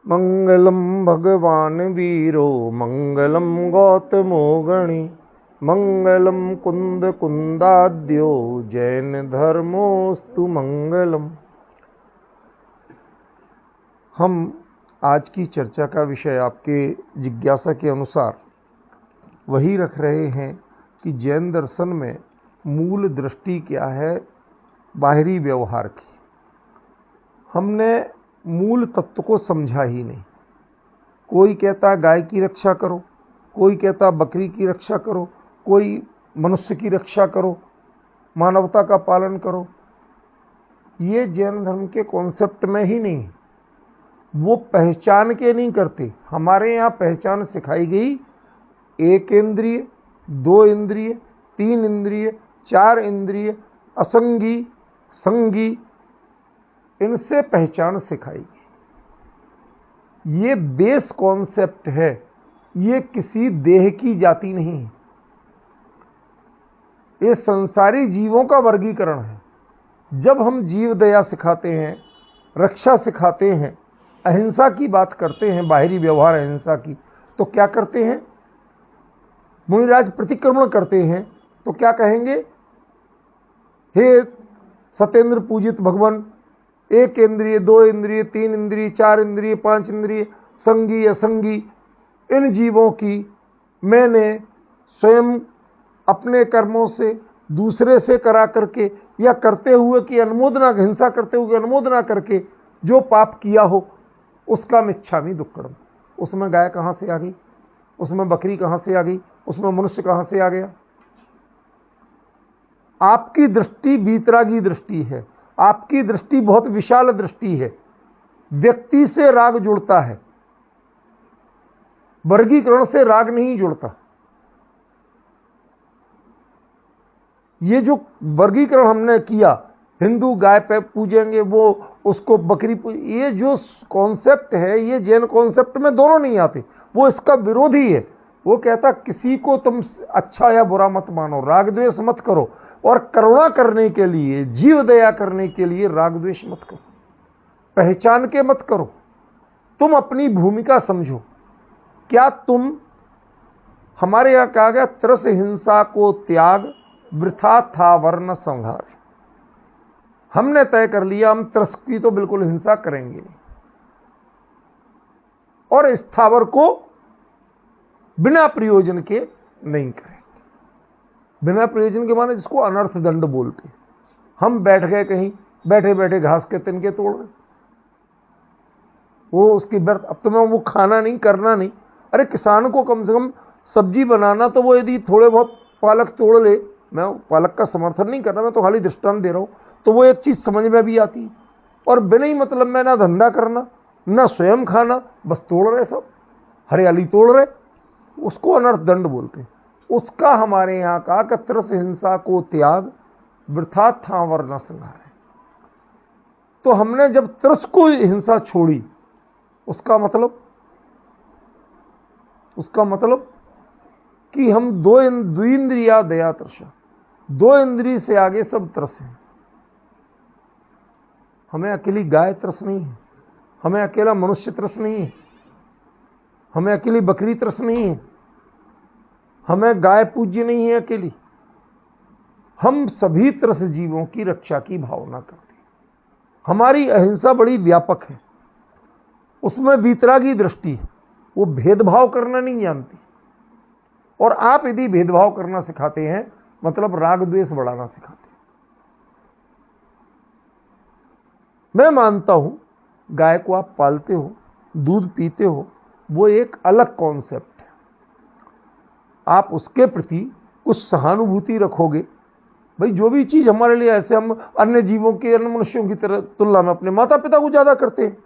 मंगलम भगवान वीरो मंगलम गौतमो गणि मंगलम कुंद कुंदाद्यो जैन धर्मोस्तु मंगलम। हम आज की चर्चा का विषय आपके जिज्ञासा के अनुसार वही रख रहे हैं कि जैन दर्शन में मूल दृष्टि क्या है बाहरी व्यवहार की। हमने मूल तत्व को समझा ही नहीं। कोई कहता गाय की रक्षा करो, कोई कहता बकरी की रक्षा करो, कोई मनुष्य की रक्षा करो, मानवता का पालन करो। ये जैन धर्म के कॉन्सेप्ट में ही नहीं। वो पहचान के नहीं करते। हमारे यहाँ पहचान सिखाई गई 1 इंद्रिय, 2 इंद्रिय, 3 इंद्रिय, 4 इंद्रिय, असंगी, संगी, इनसे पहचान सिखाई गई। ये बेस कॉन्सेप्ट है। ये किसी देह की जाति नहीं है। ये संसारी जीवों का वर्गीकरण है। जब हम जीव दया सिखाते हैं, रक्षा सिखाते हैं, अहिंसा की बात करते हैं, बाहरी व्यवहार अहिंसा की, तो क्या करते हैं? मुनिराज प्रतिक्रमण करते हैं तो क्या कहेंगे? हे सतेंद्र पूजित भगवान, 1 इंद्रिय, 2 इंद्रिय, 3 इंद्रिय, 4 इंद्रिय, 5 इंद्रिय, संगी असंगी, इन जीवों की मैंने स्वयं अपने कर्मों से, दूसरे से करा करके या करते हुए की अनुमोदना, हिंसा करते हुए अनुमोदना करके जो पाप किया हो उसका मिच्छामि दुक्कड़म। उसमें गाय कहाँ से आ गई? उसमें बकरी कहाँ से आ गई? उसमें मनुष्य कहाँ से आ गया? आपकी दृष्टि वीतरागी दृष्टि है। आपकी दृष्टि बहुत विशाल दृष्टि है। व्यक्ति से राग जुड़ता है, वर्गीकरण से राग नहीं जुड़ता। ये जो वर्गीकरण हमने किया, हिंदू गाय पे पूजेंगे, वो उसको बकरी ये जो कॉन्सेप्ट है, ये जैन कॉन्सेप्ट में दोनों नहीं आते। वो इसका विरोधी है। वो कहता किसी को तुम अच्छा या बुरा मत मानो, राग द्वेष मत करो, और करुणा करने के लिए, जीव दया करने के लिए राग द्वेष मत करो, पहचान के मत करो। तुम अपनी भूमिका समझो। क्या तुम, हमारे यहां कहा गया त्रस हिंसा को त्याग, वृथा था वर्ण संहारे। हमने तय कर लिया हम त्रस की तो बिल्कुल हिंसा करेंगे नहीं, और स्थावर को बिना प्रयोजन के नहीं करेंगे। बिना प्रयोजन के माने जिसको अनर्थ दंड बोलते। हम बैठ गए कहीं, बैठे बैठे घास के तिनके तोड़ रहे, वो उसकी व्यर्थ। अब तो मैं वो खाना नहीं, करना नहीं। अरे किसान को कम से कम सब्जी बनाना, तो वो यदि थोड़े बहुत पालक तोड़ ले, मैं पालक का समर्थन नहीं कर रहा, मैं तो खाली दृष्टांत दे रहा हूँ, तो वो एक चीज़ समझ में भी आती है। और बिना ही मतलब में ना धंधा करना, ना स्वयं खाना, बस तोड़ रहे, सब हरियाली तोड़ रहे, उसको अनर्थ दंड बोलते हैं। उसका हमारे यहाँ का त्रस हिंसा को त्याग, वृथा था वर्ण संहार। तो हमने जब त्रस को हिंसा छोड़ी, उसका मतलब कि हम द्विंद्रिया दया तृषा, 2 इंद्रिय से आगे सब त्रस है। हमें अकेली गाय त्रस नहीं है, हमें अकेला मनुष्य त्रस नहीं है, हमें अकेली बकरी त्रस नहीं है, हमें गाय पूज्य नहीं है अकेली। हम सभी त्रस जीवों की रक्षा की भावना करते हैं। हमारी अहिंसा बड़ी व्यापक है। उसमें वीतरागी दृष्टि है। वो भेदभाव करना नहीं जानती। और आप यदि भेदभाव करना सिखाते हैं, मतलब राग द्वेष बढ़ाना सिखाते हैं। मैं मानता हूं गाय को आप पालते हो, दूध पीते हो, वो एक अलग कॉन्सेप्ट है। आप उसके प्रति कुछ सहानुभूति रखोगे। भाई जो भी चीज़ हमारे लिए, ऐसे हम अन्य जीवों के, अन्य मनुष्यों की तरह तुलना में अपने माता पिता को ज़्यादा करते हैं,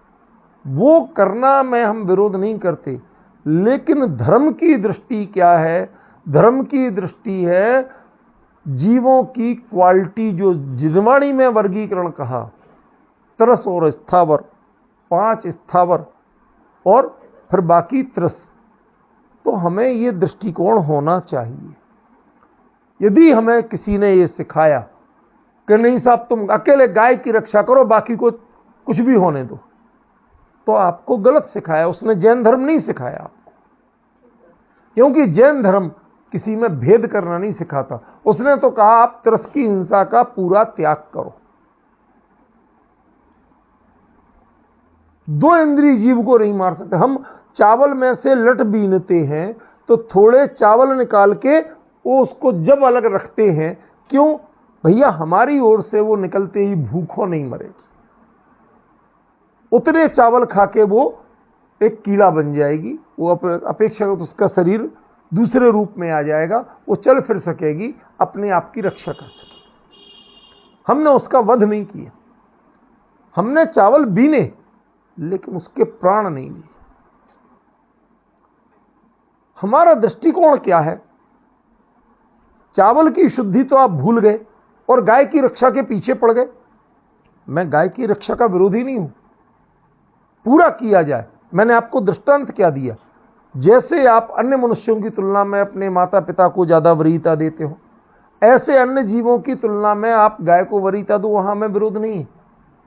वो करना में हम विरोध नहीं करते। लेकिन धर्म की दृष्टि क्या है? धर्म की दृष्टि है जीवों की क्वालिटी, जो जिनवाणी में वर्गीकरण कहा, त्रस और स्थावर, 5 स्थावर और फिर बाकी त्रस। तो हमें ये दृष्टिकोण होना चाहिए। यदि हमें किसी ने ये सिखाया कि नहीं साहब तुम अकेले गाय की रक्षा करो, बाकी को कुछ भी होने दो, तो आपको गलत सिखाया, उसने जैन धर्म नहीं सिखाया आपको। क्योंकि जैन धर्म किसी में भेद करना नहीं सिखाता। उसने तो कहा आप तिरस्की हिंसा का पूरा त्याग करो। दो इंद्रिय जीव को नहीं मार सकते। हम चावल में से लट बीनते हैं तो थोड़े चावल निकाल के वो उसको जब अलग रखते हैं, क्यों भैया? हमारी ओर से वो निकलते ही भूखों नहीं मरेगी, उतने चावल खा के वो एक कीड़ा बन जाएगी, वो अपेक्षाकृत उसका शरीर दूसरे रूप में आ जाएगा, वो चल फिर सकेगी, अपने आप की रक्षा कर सकेगी। हमने उसका वध नहीं किया, हमने चावल बीने लेकिन उसके प्राण नहीं लिए। हमारा दृष्टिकोण क्या है? चावल की शुद्धि तो आप भूल गए और गाय की रक्षा के पीछे पड़ गए। मैं गाय की रक्षा का विरोधी नहीं हूं, पूरा किया जाए। मैंने आपको दृष्टांत क्या दिया? जैसे आप अन्य मनुष्यों की तुलना में अपने माता पिता को ज्यादा वरीयता देते हो, ऐसे अन्य जीवों की तुलना में आप गाय को वरीयता दो, वहां में विरोध नहीं है।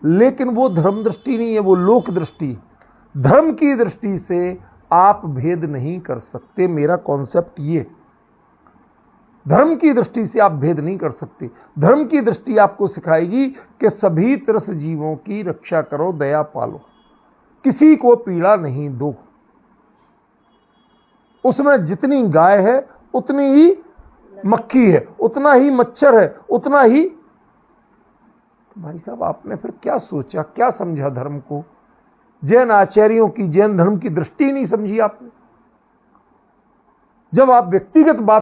लेकिन वो धर्म दृष्टि नहीं है, वो लोक दृष्टि है। धर्म की दृष्टि से आप भेद नहीं कर सकते। मेरा कॉन्सेप्ट ये, धर्म की दृष्टि से आप भेद नहीं कर सकते। धर्म की दृष्टि आपको सिखाएगी कि सभी त्रस जीवों की रक्षा करो, दया पालो, किसी को पीड़ा नहीं दो। उसमें जितनी गाय है उतनी ही मक्खी है, उतना ही मच्छर है, उतना ही। तो भाई साहब, आपने फिर क्या सोचा, क्या समझा धर्म को? जैन आचार्यों की, जैन धर्म की दृष्टि नहीं समझी आपने। जब आप व्यक्तिगत बात